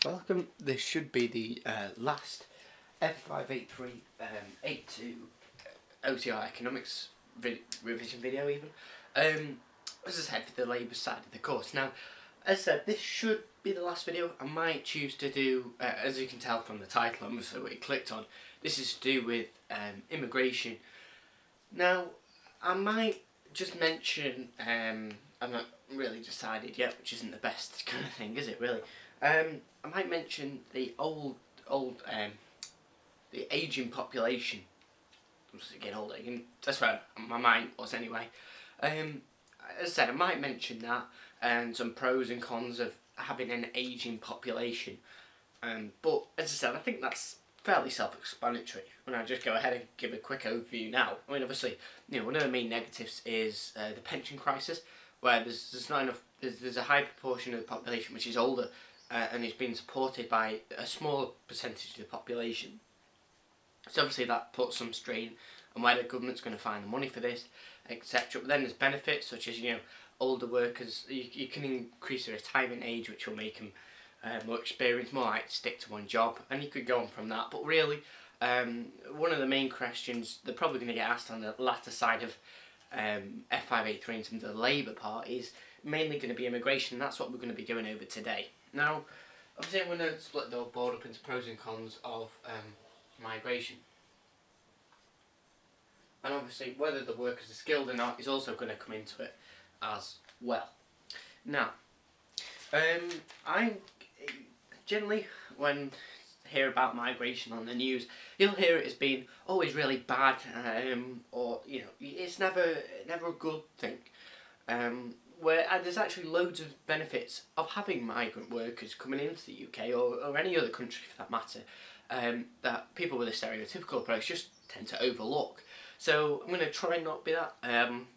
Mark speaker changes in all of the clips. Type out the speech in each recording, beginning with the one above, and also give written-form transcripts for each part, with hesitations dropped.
Speaker 1: Welcome. This should be the last F583 82 OCR economics revision video even. As I said, for the Labour side of the course. Now, as I said, this should be the last video. I might choose to do, as you can tell from the title, obviously what you clicked on, this is to do with immigration. Now, I might just mention, I'm not really decided yet, which isn't the best kind of thing, is it really? I might mention the the ageing population. I'm just getting older, that's where my mind was anyway. As I said, I might mention that and some pros and cons of having an ageing population. But as I said, I think that's fairly self-explanatory. When I just go ahead and give a quick overview now. I mean, obviously, one of the main negatives is the pension crisis, where there's not enough. There's a high proportion of the population which is older. And it's been supported by a smaller percentage of the population. So obviously that puts some strain on where the government's going to find the money for this, etc. But then there's benefits such as, older workers, you can increase the retirement age, which will make them more experienced, more likely to stick to one job, and you could go on from that. But really, one of the main questions they're probably going to get asked on the latter side of F583 in terms of the Labour part is mainly going to be immigration, and that's what we're going to be going over today. Now, obviously I'm going to split the board up into pros and cons of migration. And obviously whether the workers are skilled or not is also going to come into it as well. Now, I generally, when I hear about migration on the news, you'll hear it as being always really bad, or it's never a good thing. Where there's actually loads of benefits of having migrant workers coming into the UK or any other country for that matter, that people with a stereotypical approach just tend to overlook. So I'm going to try and not be that,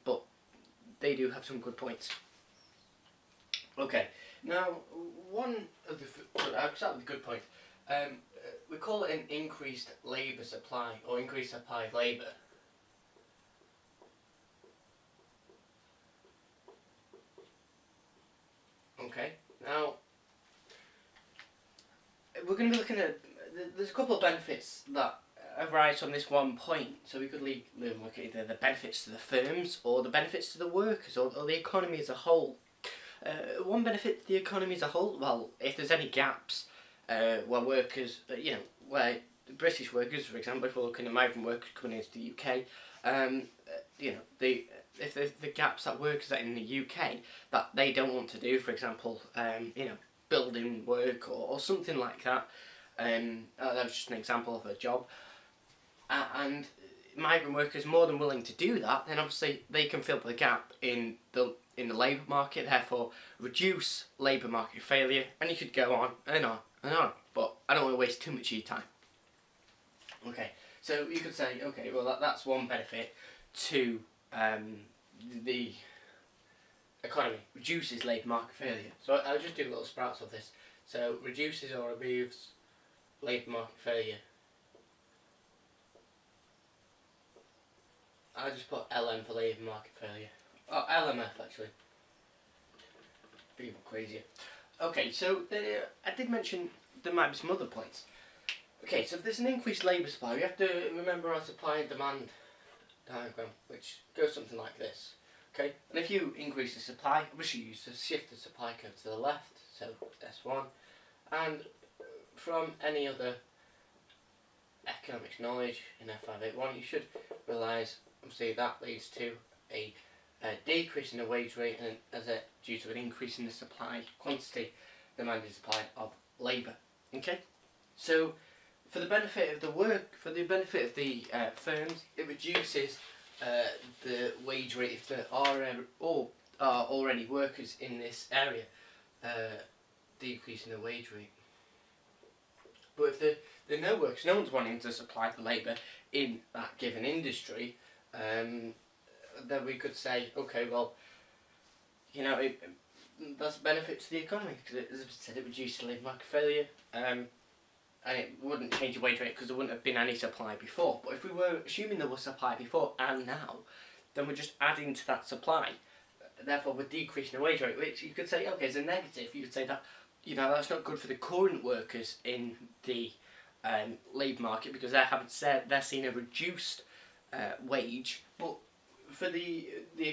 Speaker 1: but they do have some good points. Okay, now one of the, I'll start with a good point. We call it an increased labour supply or increased supply of labour. Okay, now we're going to be looking at, there's a couple of benefits that arise from this one point. So we could look at either the benefits to the firms or the benefits to the workers or the economy as a whole. One benefit to the economy as a whole, well, if there's any gaps where workers, where British workers, for example, if we're looking at migrant workers coming into the UK, if there's the gaps that workers are in the UK that they don't want to do, for example, building work or something like that, that was just an example of a job, and migrant workers more than willing to do that, then obviously they can fill the gap in the labour market, therefore reduce labour market failure, and you could go on and on and on, but I don't want to waste too much of your time. Okay, so you could say, okay, well that's one benefit to the economy, reduces labour market failure. So I'll just do little sprouts of this. So reduces or removes labour market failure. I'll just put LM for labour market failure. Oh, LMF actually. Be even crazier. Okay, so I did mention there might be some other points. Okay, so if there's an increased labour supply, we have to remember our supply and demand diagram, which goes something like this. Okay, and if you increase the supply, obviously you shift the supply curve to the left, so S1, and from any other economics knowledge in F581, you should realise, obviously that leads to a decrease in the wage rate, and due to an increase in the supply quantity, demand and supply of labour. Okay, so for the benefit of the firms, it reduces the wage rate if there are already workers in this area, decreasing the wage rate. But if there are no workers, no one's wanting to supply the labour in that given industry, then we could say, okay, well, that's a benefit to the economy because as I said, it reduces labour market failure. And it wouldn't change the wage rate because there wouldn't have been any supply before. But if we were assuming there was supply before and now, then we're just adding to that supply. Therefore, we're decreasing the wage rate, which you could say, okay, is a negative. You could say that, you know, that's not good for the current workers in the labour market, because they're seeing a reduced wage. But for the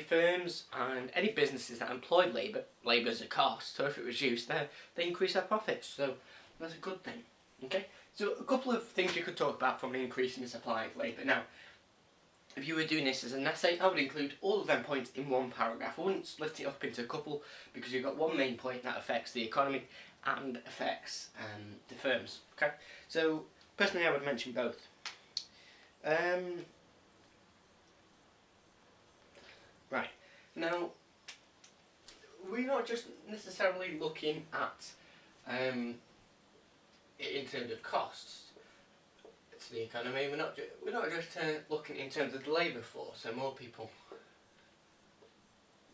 Speaker 1: firms and any businesses that employ labour is a cost, so if it reduced, they increase their profits, so that's a good thing. Okay, so a couple of things you could talk about from an increase in the supply of labour. Now, if you were doing this as an essay, I would include all of them points in one paragraph. I wouldn't split it up into a couple, because you've got one main point that affects the economy and affects the firms. Okay, so personally I would mention both. Right, now we're not just necessarily looking at in terms of costs to the economy. We're not just looking in terms of the labour force, so more people.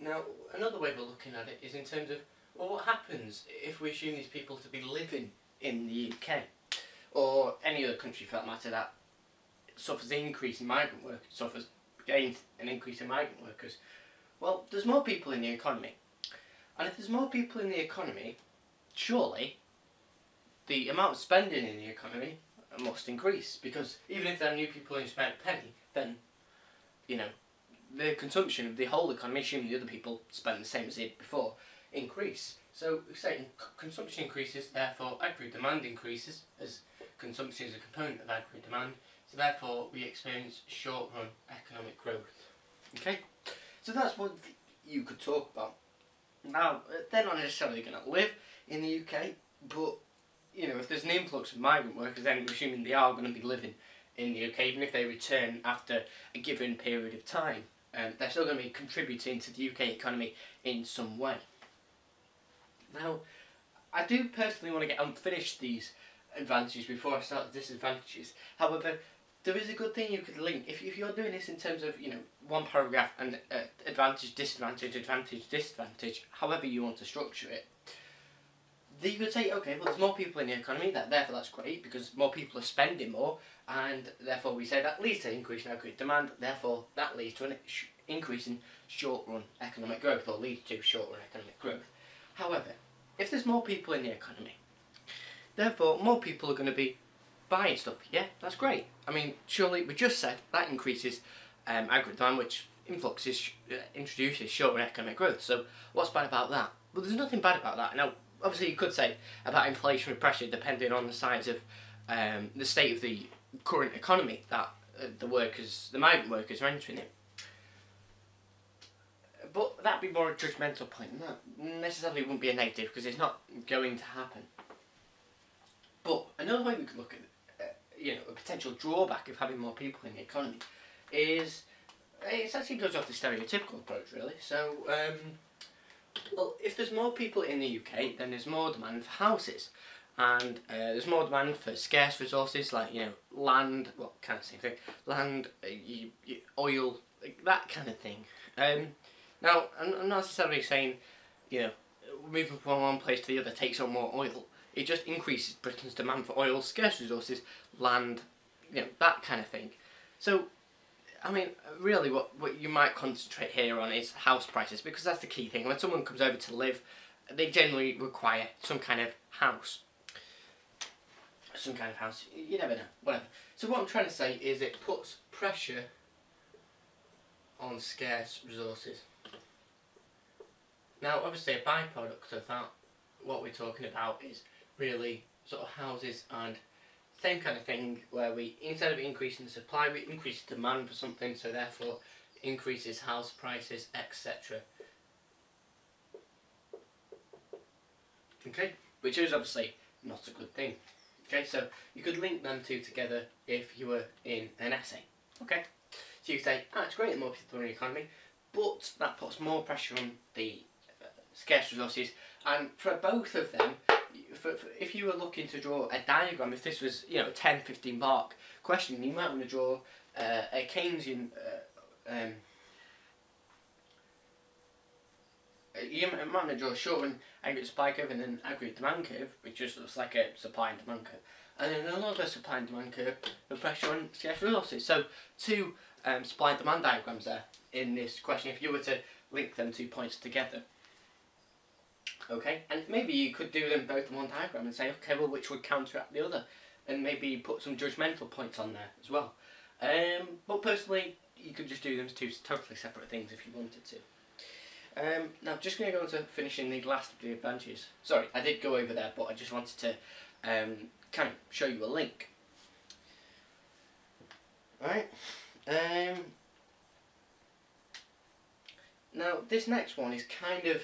Speaker 1: Now, another way we're looking at it is in terms of, well, what happens if we assume these people to be living in the UK or any other country for that matter that suffers an increase in migrant work, gains an increase in migrant workers? Well, there's more people in the economy, and if there's more people in the economy, surely the amount of spending in the economy must increase, because even if there are new people who spend a penny, then, you know, the consumption of the whole economy, assuming the other people spend the same as they did before, increase. So we're saying consumption increases, therefore aggregate demand increases, as consumption is a component of aggregate demand, so therefore we experience short-run economic growth. Okay, so that's what you could talk about. Now, they're not necessarily going to live in the UK, but you know, if there's an influx of migrant workers, then we're assuming they are going to be living in the UK, even if they return after a given period of time. They're still going to be contributing to the UK economy in some way. Now, I do personally want to get unfinished these advantages before I start the disadvantages. However, there is a good thing you could link. If you're doing this in terms of, you know, one paragraph and advantage, disadvantage, advantage, disadvantage, however you want to structure it, you could say, okay, well, there's more people in the economy, therefore that's great, because more people are spending more, and therefore we say that leads to an increase in aggregate demand, therefore that leads to an increase in short-run economic growth, or leads to short-run economic growth. However, if there's more people in the economy, therefore more people are going to be buying stuff. Yeah, that's great. I mean, surely we just said that increases aggregate demand, which introduces short-run economic growth, so what's bad about that? Well, there's nothing bad about that. Now, obviously you could say about inflationary pressure depending on the size of the state of the current economy that the migrant workers are entering in. But that'd be more a judgmental point, and that necessarily wouldn't be a negative, because it's not going to happen. But another way we could look at you know, a potential drawback of having more people in the economy is, it actually goes off the stereotypical approach really. So well, if there's more people in the UK, then there's more demand for houses, and there's more demand for scarce resources like, you know, land, well, kind of same thing, land, oil, like that kind of thing. Now, I'm not necessarily saying, you know, moving from one place to the other takes on more oil. It just increases Britain's demand for oil, scarce resources, land, you know, that kind of thing. So, I mean, really what you might concentrate here on is house prices, because that's the key thing. When someone comes over to live, they generally require some kind of house. You never know, whatever. So what I'm trying to say is it puts pressure on scarce resources. Now, obviously a byproduct of that, what we're talking about is really sort of houses, and same kind of thing where we, instead of increasing the supply, we increase the demand for something, so therefore increases house prices, etc. Okay, which is obviously not a good thing. Okay, so you could link them two together if you were in an essay. Okay, so you could say, it's great that more people are in the economy, but that puts more pressure on the scarce resources, and for both of them, if you were looking to draw a diagram, if this was, you know, a 10-15 mark question, you might want to draw a Keynesian you might want to draw a short-run aggregate supply curve and an aggregate demand curve, which just looks like a supply and demand curve, and then another supply and demand curve with pressure on scarce resources. So two supply and demand diagrams there in this question if you were to link them 2 points together. Okay, and maybe you could do them both in one diagram and say, okay, well, which would counteract the other, and maybe put some judgmental points on there as well. But personally, you could just do them as two totally separate things if you wanted to. Now, just going to go on to finishing the last of the advantages. Sorry, I did go over there, but I just wanted to kind of show you a link. Right. Now, this next one is kind of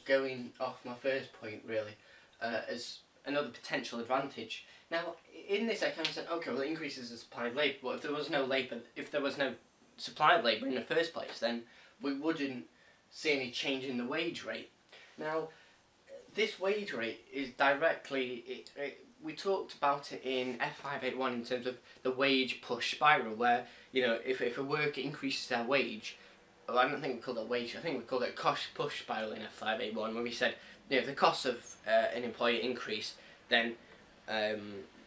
Speaker 1: going off my first point, really, as another potential advantage. Now, in this, I kind of said, okay, well, it increases the supply of labour, but if there was no supply of labour in the first place, then we wouldn't see any change in the wage rate. Now, this wage rate is directly, we talked about it in F581 in terms of the wage push spiral, where, you know, if a worker increases their wage, well, I don't think we called it wage, I think we called it a cost push spiral in F581, where we said, you know, if the costs of an employee increase, then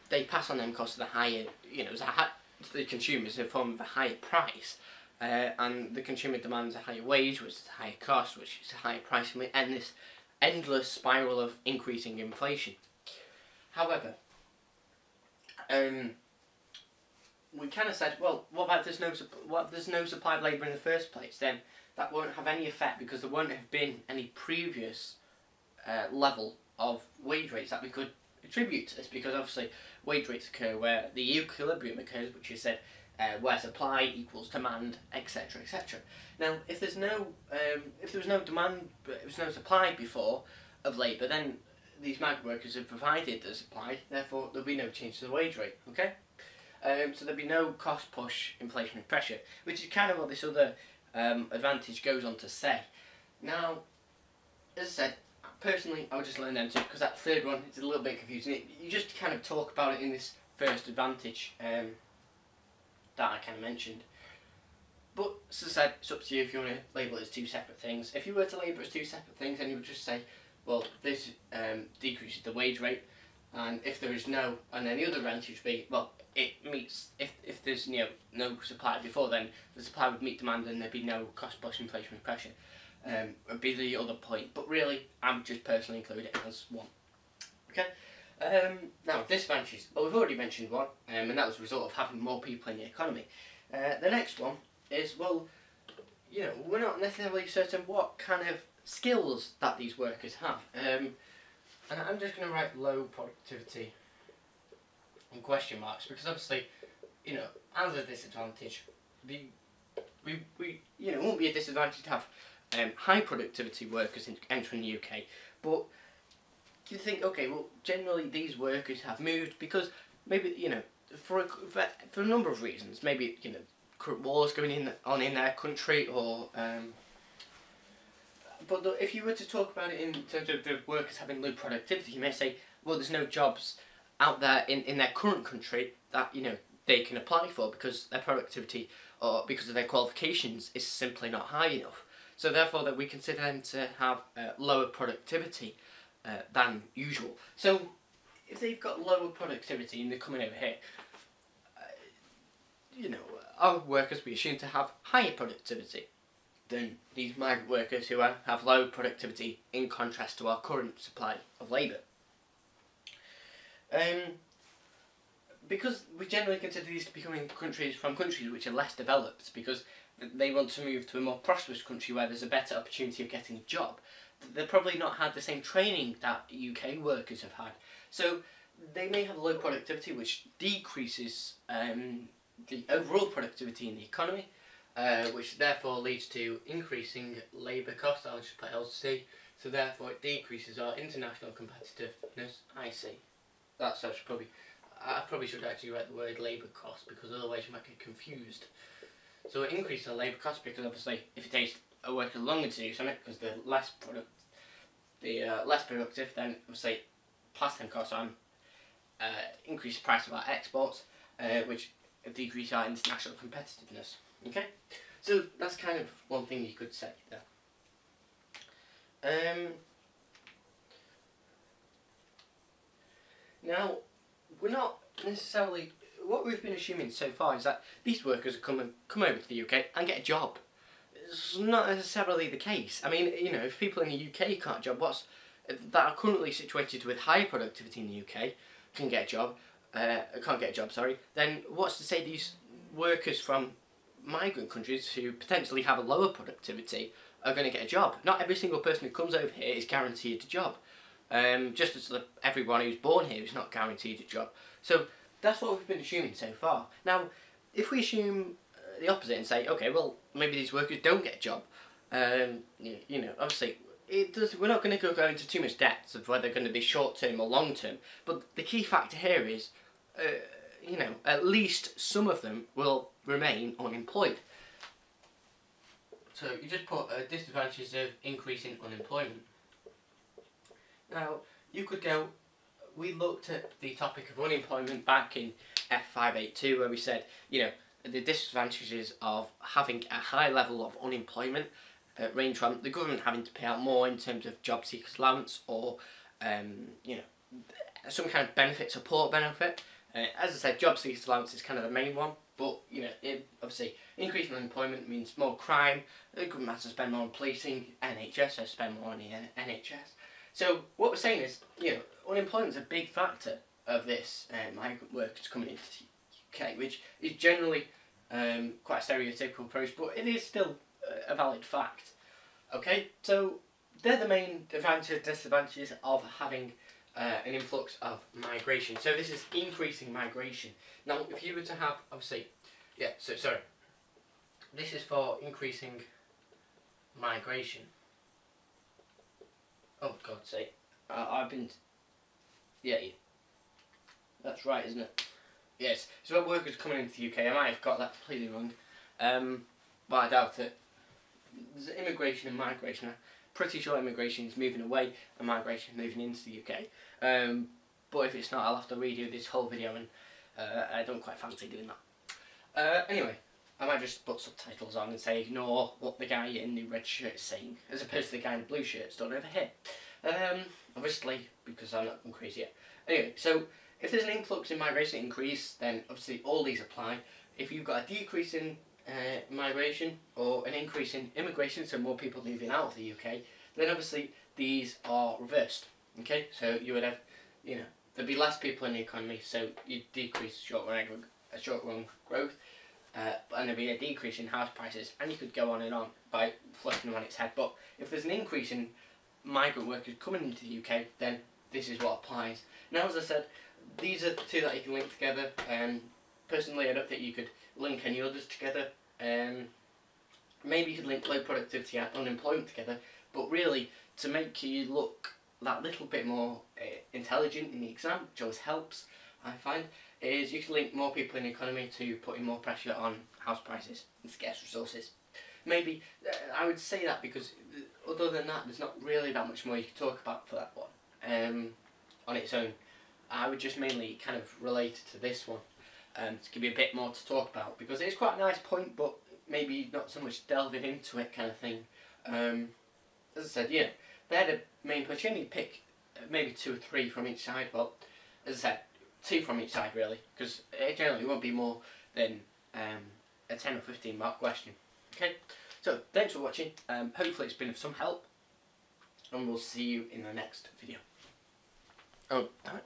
Speaker 1: they pass on them costs to the higher, you know, to the consumers in the form of a higher price, and the consumer demands a higher wage, which is a higher cost, which is a higher price, and we end this endless spiral of increasing inflation. However, we kind of said, well, what about if there's no supply of labour in the first place? Then that won't have any effect, because there won't have been any previous level of wage rates that we could attribute to this, because obviously wage rates occur where the equilibrium occurs, which is said where supply equals demand, etc., etc. Now, if there was no demand, but there was no supply before of labour, then these migrant workers have provided the supply, therefore there'll be no change to the wage rate. Okay, so there'll be no cost push inflationary pressure, which is kind of what this other advantage goes on to say. Now, as I said, personally, I would just learn them two, because that third one is a little bit confusing. You just kind of talk about it in this first advantage that I kind of mentioned. But, as I said, it's up to you if you want to label it as two separate things. If you were to label it as two separate things, then you would just say, well, this decreases the wage rate, and if there is no, and then the other advantage would be, well, it meets, if there's, you know, no supply before, then the supply would meet demand and there'd be no cost push inflationary pressure. Would be the other point, but really, I would just personally include it as one. Okay. Now, disadvantages. Well, we've already mentioned one, and that was a result of having more people in the economy. The next one is, well, you know, we're not necessarily certain what kind of skills that these workers have. And I'm just going to write low productivity in question marks, because obviously, you know, as a disadvantage, we you know, it won't be a disadvantage to have high productivity workers entering the UK, but you think, okay, well, generally these workers have moved because maybe, you know, for a number of reasons. Maybe, you know, wars going on in their country, or but if you were to talk about it in terms of the workers having low productivity, you may say, well, there's no jobs out there in their current country that, you know, they can apply for, because their productivity or because of their qualifications is simply not high enough. So therefore, that we consider them to have lower productivity than usual. So if they've got lower productivity and they're coming over here, you know, our workers we assume to have higher productivity than these migrant workers who have low productivity, in contrast to our current supply of labour. Because we generally consider these to be coming countries which are less developed, because they want to move to a more prosperous country where there's a better opportunity of getting a job. They've probably not had the same training that UK workers have had. So they may have low productivity, which decreases the overall productivity in the economy, which therefore leads to increasing labour costs. I'll just put LC. So therefore it decreases our international competitiveness. I see. I probably should actually write the word labour cost, because otherwise you might get confused. So it increases our labour cost, because obviously if it takes a worker longer to do something, because they're less productive, then obviously pass them costs on, increase the price of our exports, which decrease our international competitiveness. Okay, so that's kind of one thing you could say there. Now, we're not necessarily, what we've been assuming so far is that these workers come over to the UK and get a job. It's not necessarily the case. I mean, you know, if people in the UK can't job, that are currently situated with high productivity in the UK can't get a job, sorry, then what's to say these workers from migrant countries who potentially have a lower productivity are going to get a job? Not every single person who comes over here is guaranteed a job. Just as everyone who's born here is not guaranteed a job. So that's what we've been assuming so far. Now, if we assume the opposite and say, okay, well, maybe these workers don't get a job, you know, obviously, we're not going to go into too much depth of whether they're going to be short-term or long-term, but the key factor here is, you know, at least some of them will remain unemployed. So you just put disadvantages of increasing unemployment. Now, you could go, we looked at the topic of unemployment back in F583 where we said, you know, the disadvantages of having a high level of unemployment range from the government having to pay out more in terms of job seekers allowance or, you know, some kind of benefit, support benefit. As I said, job seekers allowance is kind of the main one, but, you know, obviously increasing unemployment means more crime, the government has to spend more on policing, NHS has to spend more on the NHS. So what we're saying is, you know, unemployment is a big factor of this migrant workers coming into the UK, which is generally quite a stereotypical approach, but it is still a valid fact. Okay, so they're the main advantages and disadvantages of having an influx of migration. So this is increasing migration. Now, if you were to have, obviously, yeah, so sorry, this is for increasing migration. Oh, God's sake. Yeah, that's right, isn't it? Yes, so about workers coming into the UK, I might have got that completely wrong, but I doubt it. There's immigration and migration. I'm pretty sure immigration is moving away and migration moving into the UK. But if it's not, I'll have to redo this whole video, and I don't quite fancy doing that. Anyway, I might just put subtitles on and say ignore what the guy in the red shirt is saying, as opposed to the guy in the blue shirt done over here. Obviously, because I'm not gone crazy yet. Anyway, so if there's an influx in migration increase, then obviously all these apply. If you've got a decrease in migration or an increase in immigration, so more people moving out of the UK, then obviously these are reversed. Okay, so you would have, you know, there'd be less people in the economy, so you decrease short-run growth, and there'd be a decrease in house prices, and you could go on and on by flipping them on its head. But if there's an increase in migrant workers coming into the UK, then this is what applies. Now, as I said, these are the two that you can link together. Personally, I don't think you could link any others together. Maybe you could link low productivity and unemployment together, but really, to make you look that little bit more intelligent in the exam, which always helps, I find, is you can link more people in the economy to putting more pressure on house prices and scarce resources. Maybe, I would say that because other than that, there's not really that much more you can talk about for that one on its own. I would just mainly kind of relate it to this one to give you a bit more to talk about, because it's quite a nice point, but maybe not so much delving into it kind of thing. As I said, yeah, they're the main points. You only pick maybe 2 or 3 from each side. Well, as I said, 2 from each side really, because it generally won't be more than a 10 or 15 mark question. Okay, so thanks for watching. Hopefully it's been of some help, and we'll see you in the next video. Oh, damn it.